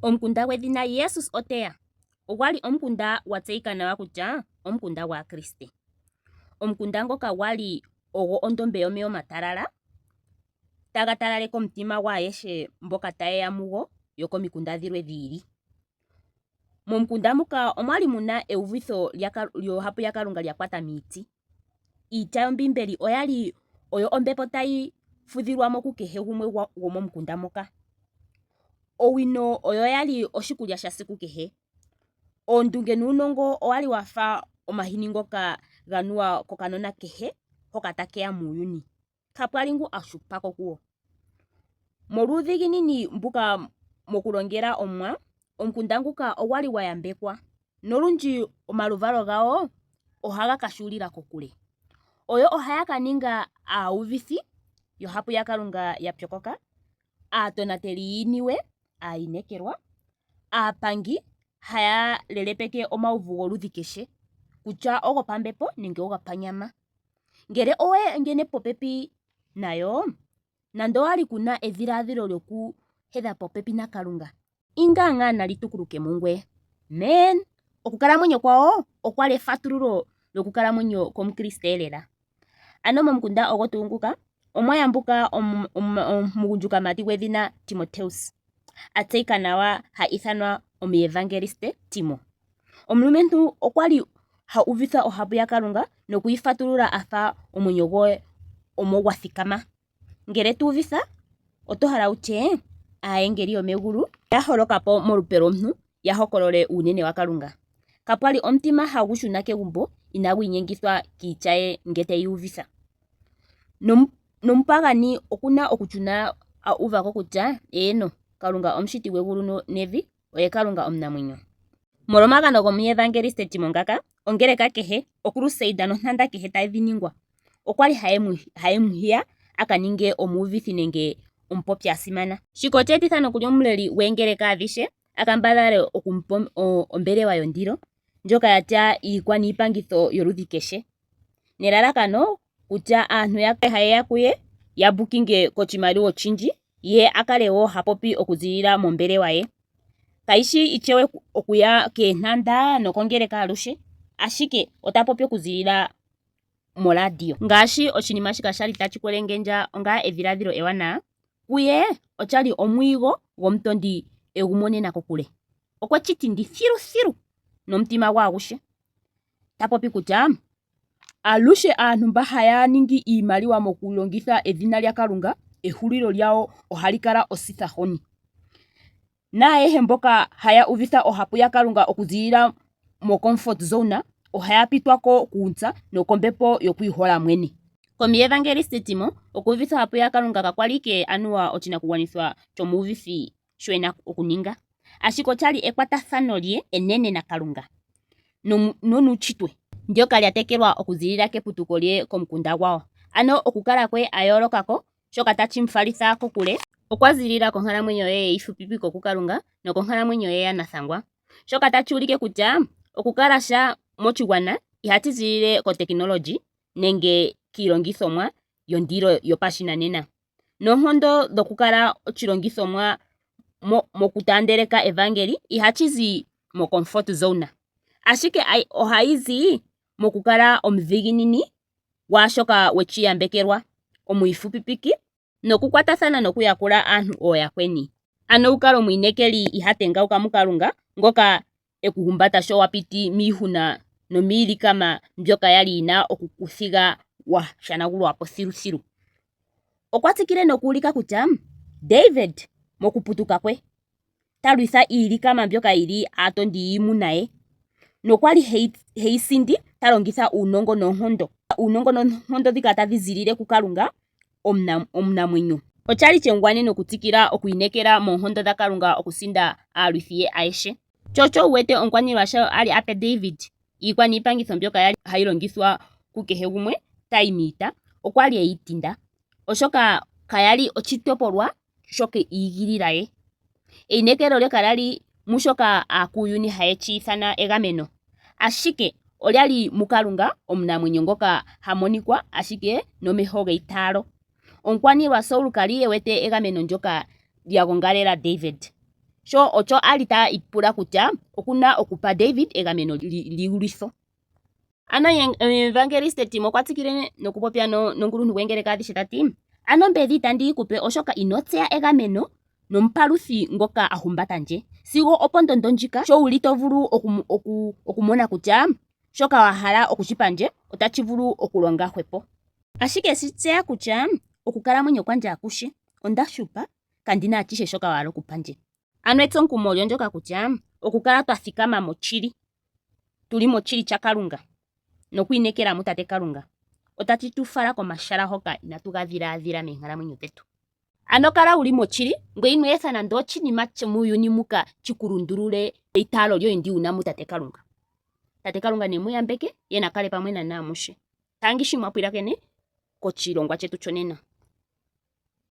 Omukunda gwedhina Jesus oteya ogwali omukunda gwatseyika nawa kutya omukunda gwaakriste. Omukunda ngoka gwali ogo ondombe yomeya omatalala taga talaleke omutima gwaayehe mboka tayeya mugo yokomikunda dhilwe dhi ili. Momukunda muka omwali muna euvitho lyoohapu yakalunga lyakwata miiti. Iitya yombiimbeli oyali oyo ombepo tayi fudhilwamo kukehe gumwe gomomukunda moka. Owino oyo yali oshikulya shasiku kehe. Oondunge nuunongo owali wafa omahini ngoka ganuwa kokanona kehe hoka takeya muuyuni. Kapwali ngu ashupako kugo. Moluudhiginini mbuka mokulongela Omuwa, omukunda nguka ogwali gwa yambekwa nolundji omaluvalo gawo ohaga kashuulila kokule. Oyo ohaya kaninga aayuvithi yohapu yakalunga yapyokoka, aatonateli yiiniwe, aayinekelwa, aapangi haya lelepeke omauvu goludhi keshe kutya ogo pambepo nenge ogo panyama. Ngele owe engene popepi nayo nande owali kuna edhiladhilo lyoku hedha popepi nakalunga, ingaa ngaa nali tukuluke mungweye. Okukalamwenyo kwawo okwali efatululo lyokukalamwenyo komukriste lela. Ano momukunda ogo tuu nguka omwa yambuka omugundjukamati gwedhina Timotheus, atseyika nawa ha ithanwa omuevangeliste Timo. Omulumentu okwali ha uvitha ohapu yakalunga nokuyi fatulula afa omwenyo gwe omo gwathikama. Ngele tuuvitha oto hala wutye aayengeli yomegulu ya holokapo molupe lomuntu ya hokolole uunene wakalunga. Kapwali omutima hagu shuna kegumbo inaagu inyengithwa kiitya ye nge teyi uvitha. Nomupagani okuna okutshuna uuvako kutya Kalunga omushiti gwegulu nevi, oye Kalunga omunamwenyo. Molwa omagano gomuevangeliste Timo ngaka, ongeleka kehe, ocrusade nontanda kehe tadhi ningwa, okwali haye mu hiya aka ninge omuuvithi nenge omupopi asimana. Shika otsheetitha nokuli omuleli gweengeleka adhishe akambadhale okumupa ombelewa yondilo ndjoka yatya iikwa niipangitho yoludhi keshe. Nelalakano kutya aantu hayeya kuye ya bookinge koshimaliwa oshindji ye akale wo hapopi okuziilila mombelewa ye. Kayishi ishewe okuya koontanda nokongeleka alushe, ashike ota popi okuziilila moradio. Ngaashi oshinima shika shali tashi kwelengendja onga edhiladhilo ewanawa, kuye oshali omwiigo gomutondi egumonena kokule. Okwetshitindi thiluthilu nomutima gwe agushe. Ta popi kutya alushe aantu mba haya ningi iimaliwa mokulongitha edhina lyakalunga, ehulilo lyawo ohali kala osithathoni. Naayehe mboka haya uvitha ohapu yakalunga okuziilila mo comfort zone ohaya pitwako kuuntsa nokombepo yokwiihola mwene. Komuevangeliste Timo okuuvitha ohapu yakalunga kakwali ike anuwa oshinakugwanithwa shomuuvithi shoena okuninga, ashike oshali ekwatathano lye enene nakalunga nonutshitwe ndyoka lya tekelwa okuziilila keputuko lye komukunda gwawo. Ano okukala kwe ayoolokako shoka tashi mufalitha kokule okwa ziilila konkalamwenyo ye yiifupipiko kukalunga nokonkalamwenyo ye yanathangwa. Shoka tashi ulike kutya okukala sha moshigwana ihashi ziilile kotekinolohi nenge kiilongithomwa yondilo yopashinanena. Noonkondo dhokukala oshilongithomwa mokutaandeleka evangeli ihashi zi mo comfort zone, ashike ohayi zi mokukala omudhiginini gwaashoka wetshi yambekelwa, omwiifupipiki nokukwatathana nokuyakula aantu ooyakweni. Ano wukale omwiinekeli ihatengauka mukalunga ngoka ekuhumbata sho wapiti miihuna nomiilikama mbyoka yali yina okukuthiga wa shanagulwapo thiluthilu. Okwa tsikile nokuulika kutya David mokuputuka kwe talwitha iilikama mbyoka yili aatondi yiimuna ye, nokwali heyi sindi talongitha uunongo noonkondo. Uunongo noonkondo dhika tadhi ziilile kukalunga omunamwenyo. Oshali shemugwanena okutsikila okwiinekela moonkondo dhakalunga okusinda aalwithi ye ayehe. Sho osho wuwete omukwaniilwa sho ali ape David iikwa niipangitho mbyoka yali hayi longithwa kukehe gumwe tayi miita, okwali eyi tinda, oshoka kayali oshitopolwa shoka iigilila ye. Einekelo lye kalali mushoka aakuuyuni haye shi ithana egameno, ashike olyali mukalunga omunamwenyo ngoka hamonikwa ashike nomeho geitaalo. Omukwaniilwa Saul kali ewete egameno ndyoka lya gongalela David. sho ocho ali ta ipula kutya okuna okupa David egameno liulitho. Ano Evangeliste Tim okwa tsikile nokupopya nonkuluntu gwengeleka adhishe tati, ano mbedhi itandi ikupe oshoka ino tseya egameno nomupaluthi ngoka ahumbatandje. Sigo opondondo ndjika sho wuli to vulu okumona kutya shoka wahala okushipandje otashi vulu okulonga hwepo. Ashike shi tseya kutya okukalamwenyo kwandje akushe ondashupa kandina atishe shoka wahala okupandje. Ano etsomukumo olyo ndyoka kutya okukala twa thikama moshili, tuli moshili sha Kalunga nokwiinekela mu tate Kalunga otashi tu fala komahala hoka inatu ga dhiladhila meenkalamwenyo dhetu. Ano kala wuli moshili ngoye ino etha nando oshinima muuyuni muka shikulundulule eitalo lyoye ndi wuna mu tate Kalunga. Tate Kalunga ne muyambeke ye nakale pamwe nanaa mushe. Tangi shi mwapulakene koshilongwa shetu shonena.